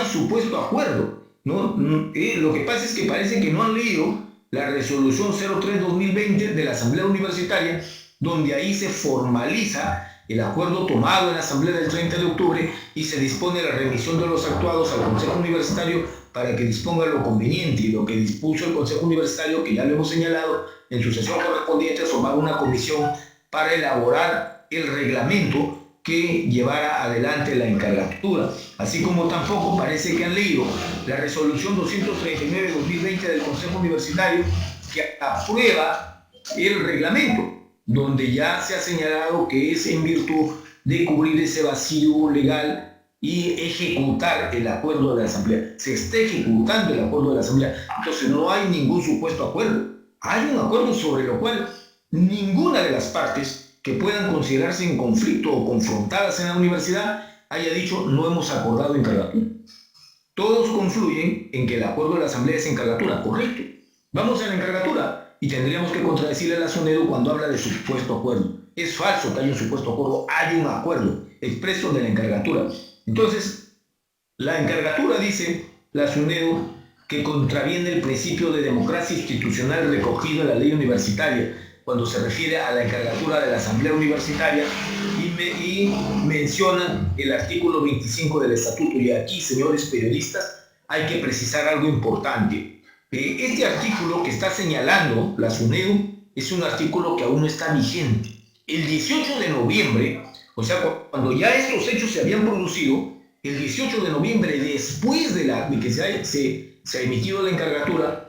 supuesto acuerdo, ¿no? Lo que pasa es que parece que no han leído la resolución 03-2020 de la Asamblea Universitaria, donde ahí se formaliza el acuerdo tomado en la Asamblea del 30 de octubre y se dispone la remisión de los actuados al Consejo Universitario para que disponga lo conveniente. Y lo que dispuso el Consejo Universitario, que ya lo hemos señalado, en su sesión correspondiente, formar una comisión para elaborar el reglamento que llevara adelante la encargatura, así como tampoco parece que han leído la resolución 239-2020 del Consejo Universitario que aprueba el reglamento, donde ya se ha señalado que es en virtud de cubrir ese vacío legal y ejecutar el acuerdo de la Asamblea. Se está ejecutando el acuerdo de la Asamblea, entonces no hay ningún supuesto acuerdo. Hay un acuerdo sobre lo cual ninguna de las partes que puedan considerarse en conflicto o confrontadas en la universidad haya dicho no hemos acordado encargatura. Todos confluyen en que el acuerdo de la Asamblea es encargatura, correcto. Vamos a la encargatura y tendríamos que contradecirle a la SUNEDU cuando habla de supuesto acuerdo. Es falso que haya un supuesto acuerdo, hay un acuerdo expreso de la encargatura. Entonces, la encargatura dice, la SUNEDU, que contraviene el principio de democracia institucional recogido en la ley universitaria, cuando se refiere a la encargatura de la Asamblea Universitaria y menciona el artículo 25 del Estatuto. Y aquí, señores periodistas, hay que precisar algo importante. Este artículo que está señalando la SUNEDU es un artículo que aún no está vigente. El 18 de noviembre, o sea, cuando ya estos hechos se habían producido, el 18 de noviembre, después de que se ha emitido la encargatura,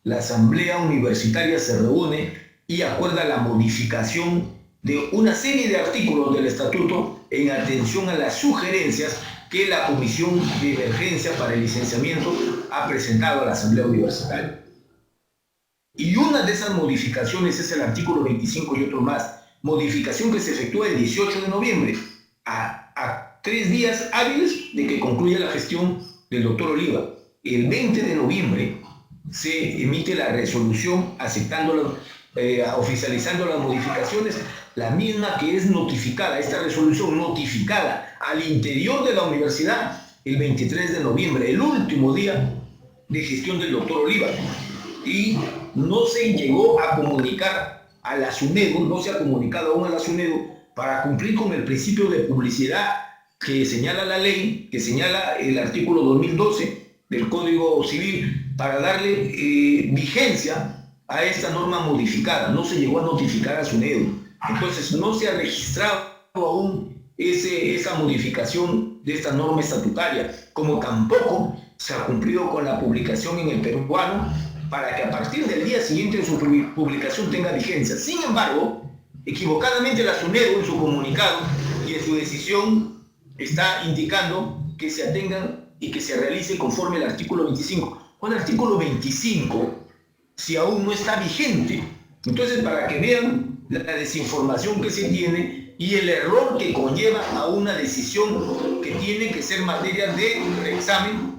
la Asamblea Universitaria se reúne y acuerda la modificación de una serie de artículos del Estatuto en atención a las sugerencias que la Comisión de Emergencia para el Licenciamiento ha presentado a la Asamblea Universitaria. Y una de esas modificaciones es el artículo 25 y otro más, modificación que se efectúa el 18 de noviembre, a 3 días hábiles de que concluya la gestión del doctor Oliva. El 20 de noviembre se emite la resolución aceptando, oficializando las modificaciones, la misma que es notificada, esta resolución notificada al interior de la universidad el 23 de noviembre, el último día de gestión del doctor Oliva. Y no se llegó a comunicar a la SUNEDU, no se ha comunicado aún a la SUNEDU para cumplir con el principio de publicidad que señala la ley, que señala el artículo 2012 del Código Civil, para darle vigencia a esta norma modificada. No se llegó a notificar a SUNEDU. Entonces no se ha registrado aún esa modificación de esta norma estatutaria, como tampoco se ha cumplido con la publicación en el peruano para que a partir del día siguiente de su publicación tenga vigencia. Sin embargo, equivocadamente la SUNEDU en su comunicado y en su decisión está indicando que se atengan y que se realice conforme al artículo 25. ¿Cuál artículo 25 si aún no está vigente? Entonces, para que vean la desinformación que se tiene y el error que conlleva a una decisión que tiene que ser materia de reexamen,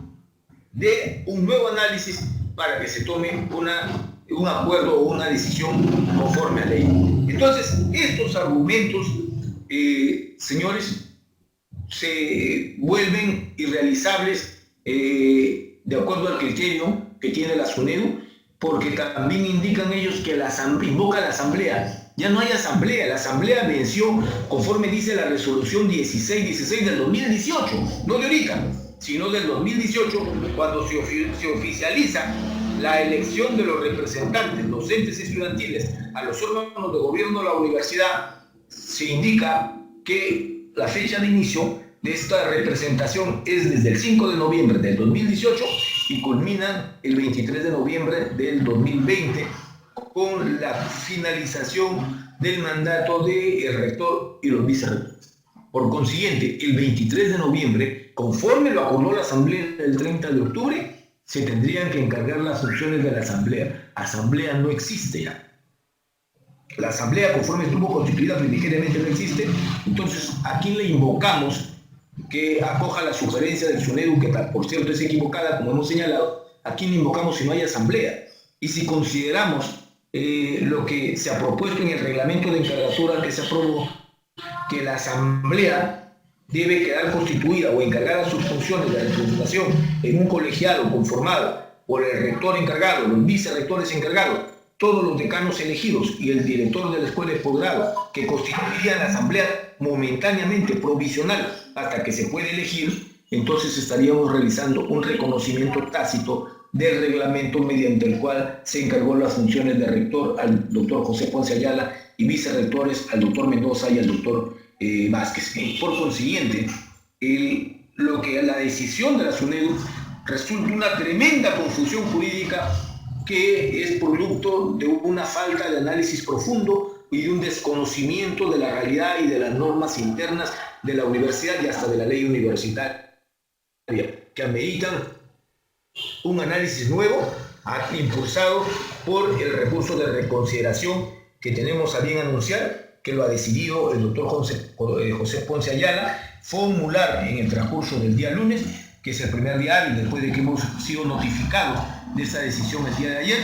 de un nuevo análisis para que se tome un acuerdo o una decisión conforme a ley. Entonces, estos argumentos, señores, se vuelven irrealizables de acuerdo al criterio que tiene la SUNEDU, porque también indican ellos que invoca la asamblea. Ya no hay asamblea, la asamblea venció conforme dice la resolución 1616 del 2018, no de ahorita, sino del 2018, cuando se oficializa la elección de los representantes docentes estudiantiles a los órganos de gobierno de la universidad. Se indica que la fecha de inicio de esta representación es desde el 5 de noviembre del 2018 y culmina el 23 de noviembre del 2020 con la finalización del mandato del rector y los vicerrectores. Por consiguiente, el 23 de noviembre, conforme lo acordó la Asamblea el 30 de octubre, se tendrían que encargar las funciones de la Asamblea. Asamblea no existe ya. La Asamblea, conforme estuvo constituida primigeniamente, no existe. Entonces, ¿a quién le invocamos que acoja la sugerencia del SUNEDU, que por cierto es equivocada, como hemos señalado? ¿A quién le invocamos si no hay Asamblea? Y si consideramos lo que se ha propuesto en el reglamento de encargatura que se aprobó, que la Asamblea debe quedar constituida o encargada sus funciones de representación en un colegiado conformado por el rector encargado, los vicerrectores encargados, todos los decanos elegidos y el director de la escuela de posgrado, que constituiría la asamblea momentáneamente provisional hasta que se puede elegir, entonces estaríamos realizando un reconocimiento tácito del reglamento mediante el cual se encargó las funciones de rector al doctor José Ponce Ayala y vicerrectores al doctor Mendoza y al doctor Vázquez. Por consiguiente, la decisión de la SUNEDU resulta una tremenda confusión jurídica que es producto de una falta de análisis profundo y de un desconocimiento de la realidad y de las normas internas de la universidad y hasta de la ley universitaria, que ameritan un análisis nuevo impulsado por el recurso de reconsideración que tenemos a bien anunciar, que lo ha decidido el doctor José Ponce Ayala formular en el transcurso del día lunes, que es el primer día hábil después de que hemos sido notificados de esa decisión el día de ayer.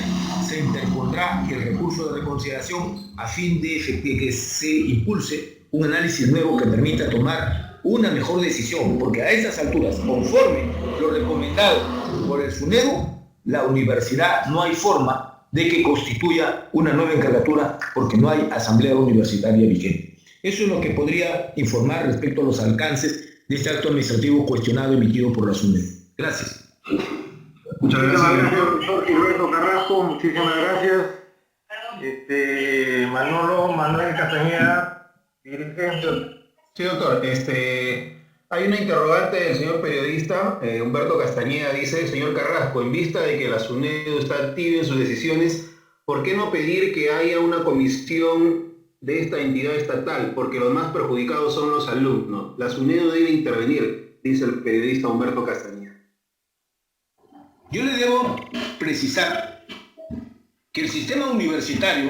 Se interpondrá el recurso de reconsideración a fin de que se impulse un análisis nuevo que permita tomar una mejor decisión, porque a estas alturas, conforme lo recomendado por el SUNEDU, la universidad no hay forma de que constituya una nueva encargatura porque no hay asamblea universitaria vigente. Eso es lo que podría informar respecto a los alcances de este acto administrativo cuestionado emitido por la SUNEDU. Gracias. Muchas gracias, doctor Gilberto Carrasco. Muchísimas gracias. Manuel Castañeda, dirigente. Sí, doctor. Hay una interrogante del señor periodista, Humberto Castañeda, dice: señor Carrasco, en vista de que la SUNEDU está activa en sus decisiones, ¿por qué no pedir que haya una comisión de esta entidad estatal? Porque los más perjudicados son los alumnos. La SUNEDU debe intervenir, dice el periodista Humberto Castañeda. Yo le debo precisar que el sistema universitario,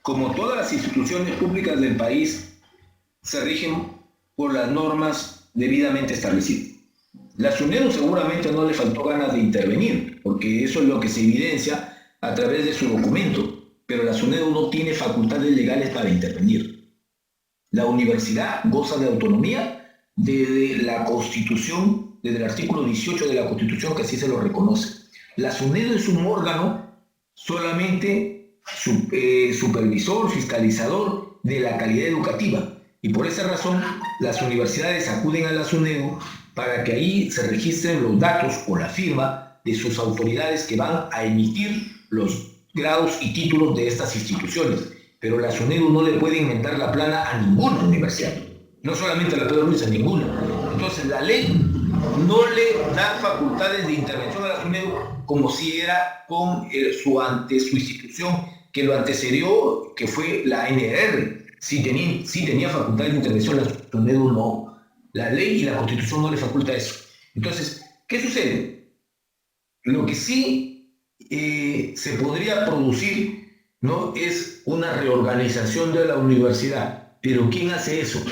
como todas las instituciones públicas del país, se rigen por las normas debidamente establecidas. La SUNEDU seguramente no le faltó ganas de intervenir, porque eso es lo que se evidencia a través de su documento, pero la SUNEDU no tiene facultades legales para intervenir. La universidad goza de autonomía desde la Constitución, desde el artículo 18 de la Constitución, que así se lo reconoce. La SUNEDU es un órgano solamente supervisor, fiscalizador de la calidad educativa. Y por esa razón, las universidades acuden a la SUNEDU para que ahí se registren los datos o la firma de sus autoridades que van a emitir los grados y títulos de estas instituciones. Pero la SUNEDU no le puede inventar la plana a ninguna universidad, no solamente a la Pedro Luis, a ninguna. Entonces la ley no le da facultades de intervención a la SUNEDU como si era con su institución que lo antecedió, que fue la ANR. Sí tenía facultad de intervención, la SUNEDU no. La ley y la Constitución no le faculta eso. Entonces, ¿qué sucede? Lo que sí se podría producir, ¿no?, es una reorganización de la universidad. ¿Pero quién hace eso?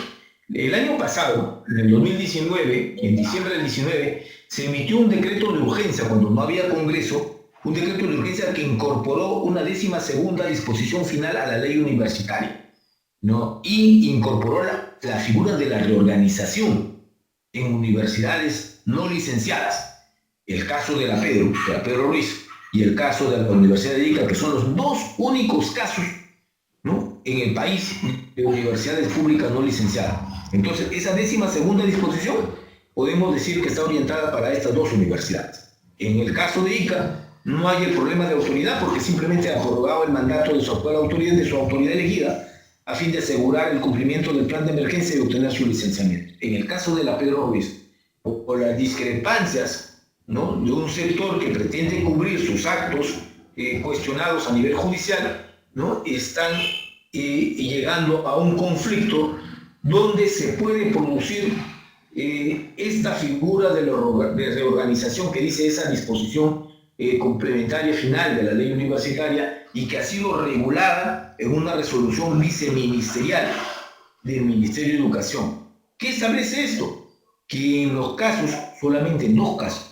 El año pasado, en el 2019, en diciembre del 19, se emitió un decreto de urgencia cuando no había Congreso, un decreto de urgencia que incorporó una 12ª disposición final a la ley universitaria, ¿no? Y incorporó la figura de la reorganización en universidades no licenciadas. El caso de la Pedro Ruiz, y el caso de la Universidad de Ica, que son los dos únicos casos, ¿no?, en el país de universidades públicas no licenciadas. Entonces, esa 12ª disposición podemos decir que está orientada para estas dos universidades. En el caso de Ica, no hay el problema de autoridad porque simplemente ha prorrogado el mandato de su actual autoridad, de su autoridad elegida, a fin de asegurar el cumplimiento del plan de emergencia y obtener su licenciamiento. En el caso de la Pedro Ruiz, por las discrepancias, ¿no?, de un sector que pretende cubrir sus actos cuestionados a nivel judicial, ¿no?, están llegando a un conflicto donde se puede producir esta figura de reorganización que dice esa disposición complementaria final de la ley universitaria y que ha sido regulada en una resolución viceministerial del Ministerio de Educación. ¿Qué establece esto? Que en los casos, solamente en 2 casos,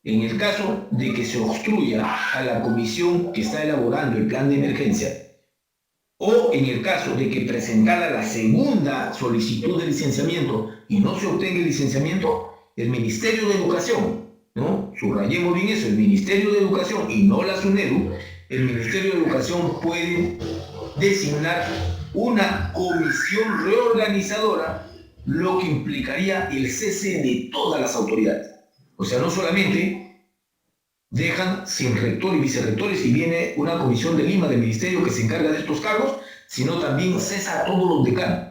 en el caso de que se obstruya a la comisión que está elaborando el plan de emergencia, o en el caso de que presentara la segunda solicitud de licenciamiento y no se obtenga el licenciamiento, el Ministerio de Educación, ¿no? Subrayemos bien eso, el Ministerio de Educación y no la SUNEDU, el Ministerio de Educación puede designar una comisión reorganizadora, lo que implicaría el cese de todas las autoridades. O sea, no solamente dejan sin rector y vicerrectores y viene una comisión de Lima del Ministerio que se encarga de estos cargos, sino también cesa a todos los decanos,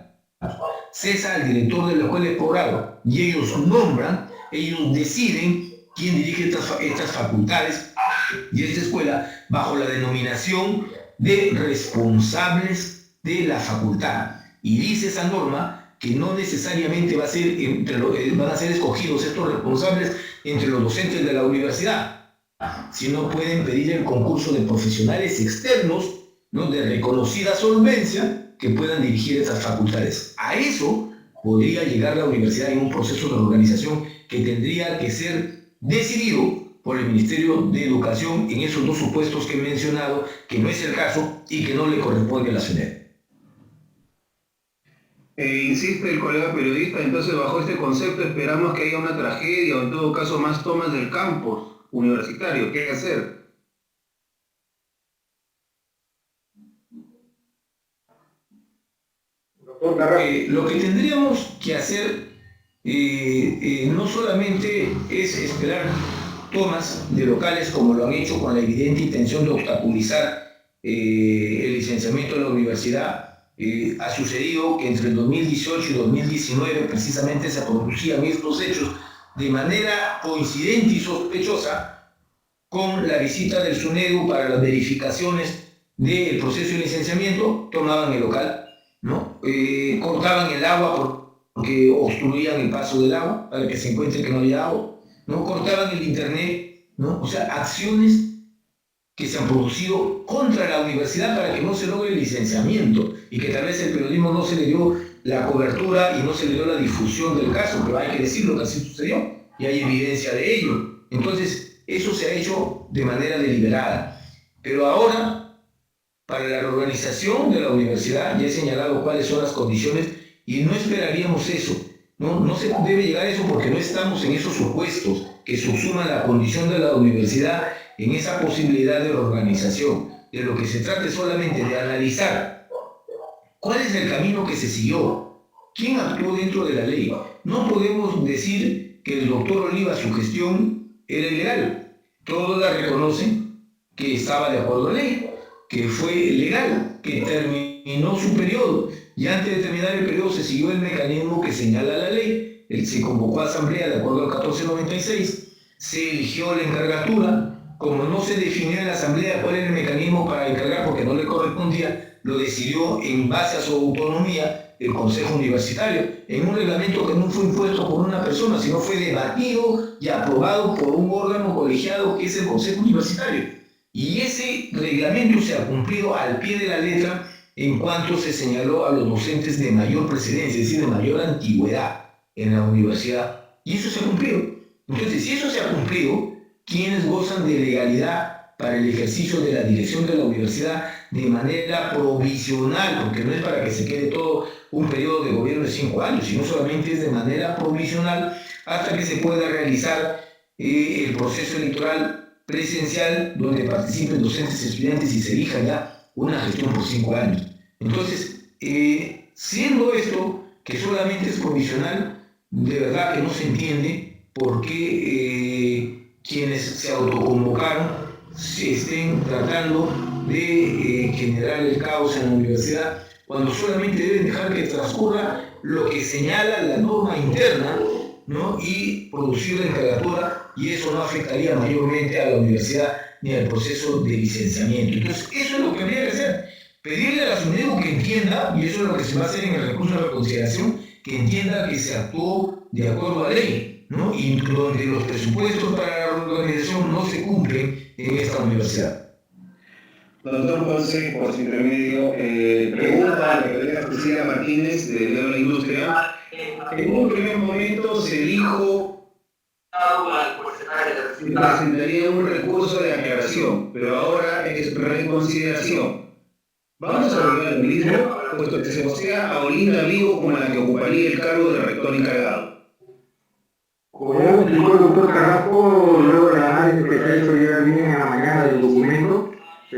cesa al director de la escuela de posgrado y ellos nombran, ellos deciden quién dirige estas facultades y esta escuela bajo la denominación de responsables de la facultad. Y dice esa norma que no necesariamente van a ser escogidos estos responsables entre los docentes de la universidad, sino pueden pedir el concurso de profesionales externos, ¿no?, de reconocida solvencia que puedan dirigir estas facultades. A eso podría llegar la universidad en un proceso de organización que tendría que ser decidido por el Ministerio de Educación en esos dos supuestos que he mencionado, que no es el caso y que no le corresponde a la SUNED. Insiste el colega periodista, entonces bajo este concepto esperamos que haya una tragedia o en todo caso más tomas del campus universitario. ¿Qué hacer? Lo que tendríamos que hacer no solamente es esperar tomas de locales como lo han hecho con la evidente intención de obstaculizar el licenciamiento de la universidad. Ha sucedido que entre el 2018 y 2019 precisamente se producían estos hechos de manera coincidente y sospechosa con la visita del SUNEDU para las verificaciones del proceso de licenciamiento. Tomaban el local, ¿no? Cortaban el agua porque obstruían el paso del agua para que se encuentre que no había agua, ¿no? Cortaban el internet, ¿no? O sea, acciones que se han producido contra la universidad para que no se logre el licenciamiento y que tal vez el periodismo no se le dio la cobertura y no se le dio la difusión del caso, pero hay que decirlo que así sucedió y hay evidencia de ello. Entonces, eso se ha hecho de manera deliberada. Pero ahora, para la reorganización de la universidad, ya he señalado cuáles son las condiciones y no esperaríamos eso. No se debe llegar a eso porque no estamos en esos supuestos que subsuman la condición de la universidad en esa posibilidad de reorganización. De lo que se trata es solamente de analizar cuál es el camino que se siguió, quién actuó dentro de la ley. No podemos decir que el doctor Oliva, su gestión era ilegal. Todos la reconocen que estaba de acuerdo a la ley, que fue legal, que terminó su periodo y antes de terminar el periodo se siguió el mecanismo que señala la ley. Se convocó a asamblea de acuerdo al 1496, se eligió la encargatura. Como no se definió en la asamblea cuál era el mecanismo para encargar porque no le correspondía, lo decidió en base a su autonomía el Consejo Universitario, en un reglamento que no fue impuesto por una persona, sino fue debatido y aprobado por un órgano colegiado que es el Consejo Universitario. Y ese reglamento se ha cumplido al pie de la letra en cuanto se señaló a los docentes de mayor precedencia, es decir, de mayor antigüedad en la universidad. Y eso se ha cumplido. Entonces, si eso se ha cumplido, quienes gozan de legalidad para el ejercicio de la dirección de la universidad de manera provisional, porque no es para que se quede todo un periodo de gobierno de 5 años, sino solamente es de manera provisional hasta que se pueda realizar el proceso electoral presencial donde participen docentes y estudiantes y se elija ya una gestión por 5 años. Entonces, siendo esto que solamente es provisional, de verdad que no se entiende por qué quienes se autoconvocaron se estén tratando de generar el caos en la universidad, cuando solamente deben dejar que transcurra lo que señala la norma interna, ¿no?, y producir la encargatura, y eso no afectaría mayormente a la universidad ni al proceso de licenciamiento. Entonces, eso es lo que habría que hacer, pedirle a la SUNEDU que entienda, y eso es lo que se va a hacer en el recurso de reconsideración, que entienda que se actuó de acuerdo a ley, ¿no?, y donde los presupuestos para la organización no se cumplen en esta universidad. Doctor Ponce, por su intermedio, pregunta a la colega Cecilia Martínez de la Industria. En un primer momento se dijo que presentaría un recurso de aclaración, pero ahora es reconsideración. Vamos a volver al mismo, puesto que se vocea a Olinda Vigo como la que ocuparía el cargo de rector encargado. Como ya explicó el doctor Carrasco, luego del análisis que se ha hecho ya bien en la mañana del documento, se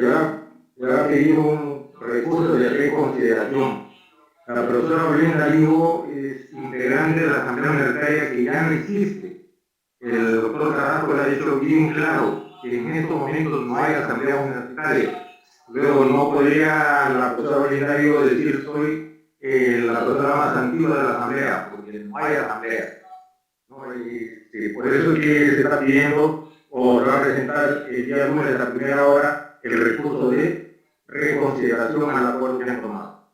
ha pedido un recurso de reconsideración. La profesora Olinda Vigo es integrante de la Asamblea Universitaria que ya no existe. El doctor Carrasco le ha dicho bien claro que en estos momentos no hay Asamblea Universitaria. Luego no podría la profesora Olinda Vigo decir soy la profesora más antigua de la Asamblea, porque no hay Asamblea. ¿No? Por eso es que se está pidiendo o se va a presentar el día lunes a primera hora el recurso de reconsideración al acuerdo que han tomado.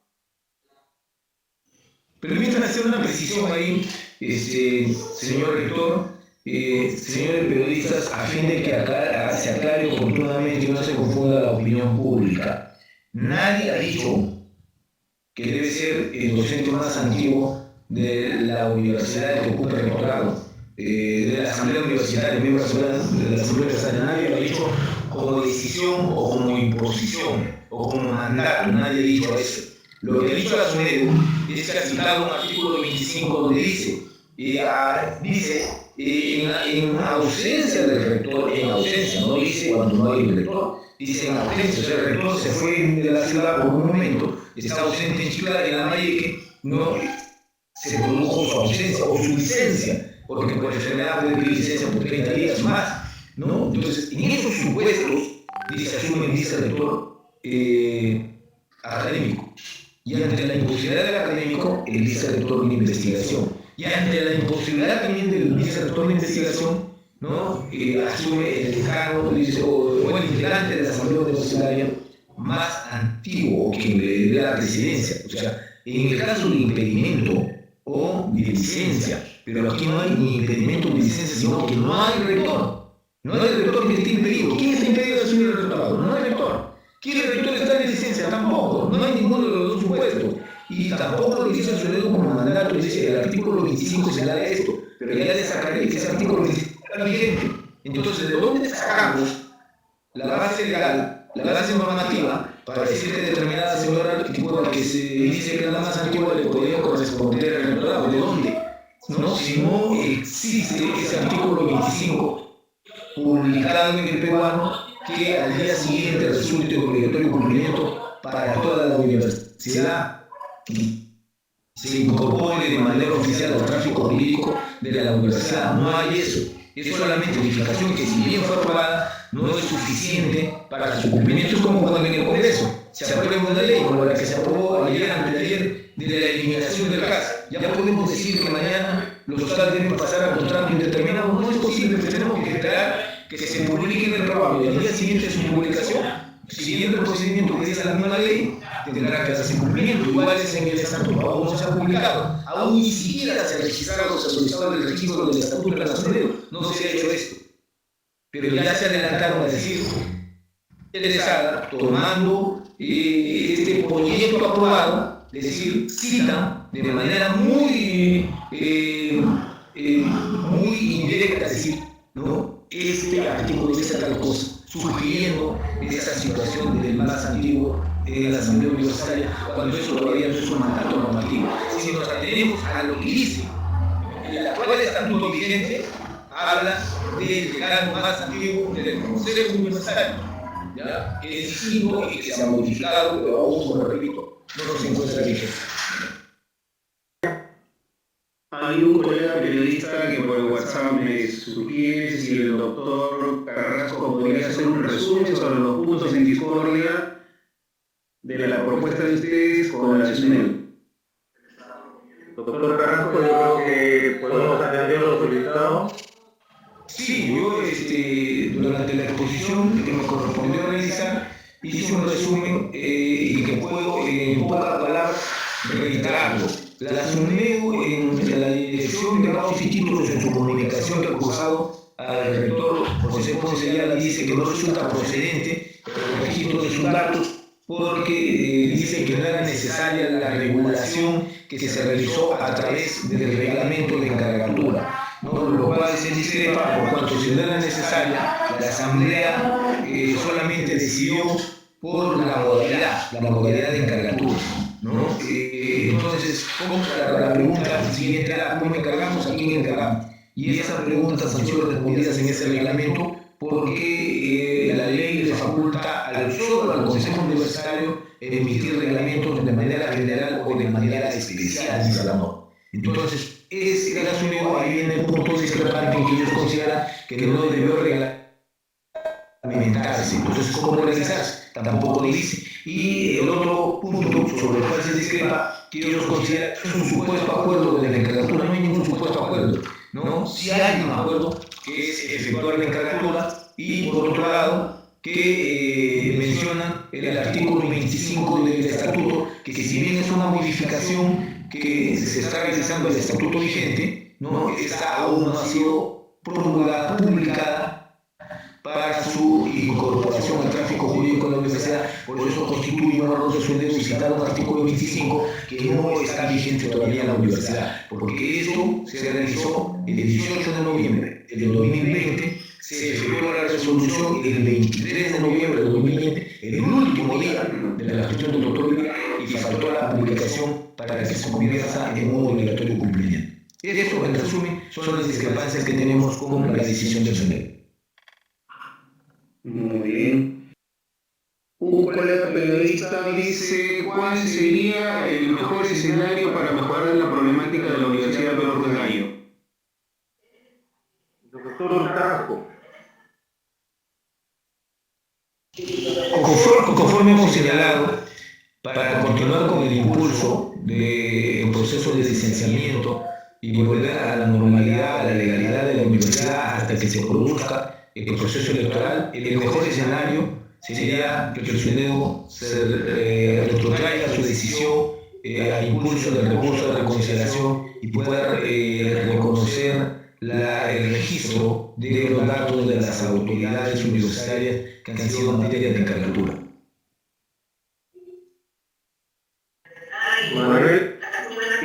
Permítanme hacer una precisión ahí, señor rector, señores periodistas, a fin de que acá se aclare oportunamente y no se confunda la opinión pública. Nadie ha dicho que debe ser el docente más antiguo de la universidad que ocupa el rectorado, de la Asamblea Universitaria, miembro de la Asamblea Universitaria. Nadie lo ha dicho como decisión o como imposición o como mandato, nadie ha dicho eso. Lo que ha dicho la SUNEDU es que ha citado un artículo 25 donde dice, en ausencia del rector, en ausencia, no dice cuando no hay un rector, dice en ausencia, o sea, el rector se fue de la ciudad por un momento, está ausente en Chiclayo, en Lambayeque, no se produjo su ausencia o su licencia, porque por enfermedad puede pedir licencia por 30 días más, ¿no? Entonces, en esos supuestos, dice, asume el vicerrector académico. Y ante la imposibilidad del académico, el vicerrector de investigación. Y ante la imposibilidad también del vicerrector de investigación, ¿no? Asume el decano o el integrante de la Asamblea Universitaria más antiguo o quien le dé la presidencia. O sea, en el caso de impedimento o de licencia, pero aquí no hay ni impedimento ni licencia, sino que no hay rector. No hay rector que esté impedido. ¿Quién está impedido de asumir el rectorado? No hay rector. ¿Quién rector está en licencia? Tampoco. No hay ninguno de los dos supuestos. Y tampoco lo dice el SUNEDU como mandato, dice el artículo 25 se da esto, pero ya le sacaré que ese artículo 25 está vigente. Entonces, ¿de dónde sacamos la base legal, la base normativa, para decir que determinada señora que se dice que es la más antigua le podría corresponder el rectorado? ¿De dónde? No, si no existe ese artículo 25 publicado en el peruano que al día siguiente resulte de obligatorio cumplimiento para toda la universidad y se incorpore de manera oficial al tráfico jurídico de la universidad. No hay eso. Es solamente edificación que, si bien fue aprobada, no es suficiente para su cumplimiento. Es como cuando en el Congreso se aprueba una ley como la que se aprobó ayer, antes de ayer, de la eliminación del gas. Ya podemos decir que mañana los hostales deben pasar a contrato indeterminado. No es posible, pues tenemos que esperar que se publique en el trabajo y al día siguiente de su publicación, siguiendo el procedimiento que dice la misma ley, tendrá que hacerse cumplimiento. Igual es en el estatuto, aún no se ha publicado, aún ni siquiera se ha registrado, se ha solicitado el registro del estatuto de la Asamblea, no se ha hecho esto. Pero ya se adelantaron a decir, interesada, tomando este proyecto aprobado, es decir, citan de manera muy indirecta, es decir, ¿no? Este artículo dice tal cosa, sugiriendo esa situación del más antiguo en la Asamblea Universitaria, cuando eso todavía no es un mandato normativo. Si nos atenemos a lo que dice el actual estatuto vigente, habla del decano más antiguo del Consejo Universitario, ¿ya? Que es distinto y que se ha modificado, pero aún, como repito, no se encuentra vigente. Hay un colega periodista que por WhatsApp me sugiere si el doctor Carrasco podría hacer un resumen sobre los puntos en discordia de la propuesta de ustedes con la SUNEDU. Doctor Carrasco, yo creo que podemos atender lo solicitado. Sí, yo durante la exposición que me correspondió realizar hice un resumen y que puedo en pocas palabras reiterarlo. La SUNEDU en la Dirección de Grados y Títulos en su comunicación que ha cursado al rector José Ponce Ayala dice que no resulta procedente el registro de sus datos porque dice que no era necesaria la regulación que se realizó a través del reglamento de encargatura, ¿no? Lo cual se discrepa por cuanto si no era necesaria, la Asamblea solamente decidió por la modalidad de encargatura, ¿no? Entonces, la pregunta siguiente era, ¿cómo encargamos? ¿A quién encargamos? Y esas preguntas han sido respondidas en ese reglamento porque la ley le faculta solo al Consejo Universitario emitir reglamentos de manera general o de manera especial, dice la norma. Entonces, el caso unido, ahí viene el punto discrepante en que ellos consideran que no debió reglamentarse. Entonces, ¿cómo realizarse? Tampoco lo dice. Y el otro punto sobre el cual se discrepa, que ellos consideran que es un supuesto acuerdo de la encargatura. No hay ningún supuesto acuerdo, ¿no? Sí hay un acuerdo que es efectuar la encargatura y, por otro lado, que menciona el artículo 25 del estatuto, que si bien es una modificación que se está realizando el estatuto vigente, ¿no? Esta aún no ha sido promulgada, publicada para su incorporación al tráfico jurídico de la universidad. Por eso constituye un error de su dedo citar un artículo 25 que no está vigente todavía en la universidad, porque esto se realizó el 18 de noviembre del 2020, se efectuó la resolución el 23 de noviembre del 2020, el último día de la gestión del doctor Villa, y faltó la publicación para que se convierta en un obligatorio cumplimiento. Eso, en resumen, son las discrepancias que tenemos con la decisión del SUNEDU. Muy bien. Un colega periodista dice, ¿cuál sería el mejor escenario para mejorar la problemática de la Universidad Pedro Ruiz Gallo? Doctor Carrasco. Conforme hemos señalado, para continuar con el impulso del proceso de licenciamiento y volver a la normalidad, a la legalidad de la universidad hasta que se produzca el proceso electoral, el mejor escenario sería que el SUNEDU se retrotraiga su decisión a impulso del recurso de reconsideración y pueda reconocer el registro de los datos de las autoridades universitarias que han sido en materia de encargatura. Manuel.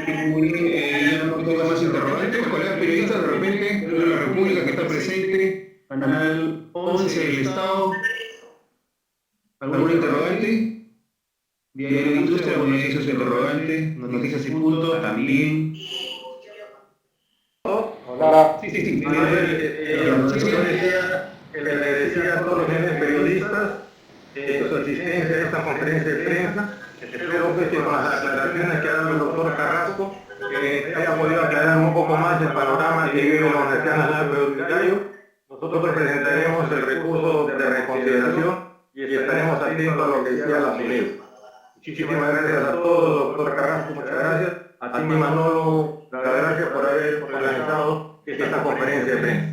Ya no tengo más interrogantes. Colegas periodistas, de repente, de la República que está presente, Canal 11 del Estado. ¿Alguna interrogante? Diario de Industria, bueno, hizo su interrogante. Noticias y Punto, también. Hola. Sí. Manuel, yo decía que le decía a todos los periodistas su asistencia a esta conferencia de prensa. Espero que con las aclaraciones que ha dado el doctor Carrasco, que haya podido aclarar un poco más el panorama que vive la Universidad Nacional Pedro Ruiz Gallo. Nosotros presentaremos el recurso de reconsideración y estaremos atentos a lo que decía la SUNEDU. Muchísimas gracias a todos, doctor Carrasco, muchas gracias. A ti, Manolo, las gracias por haber organizado esta conferencia de prensa.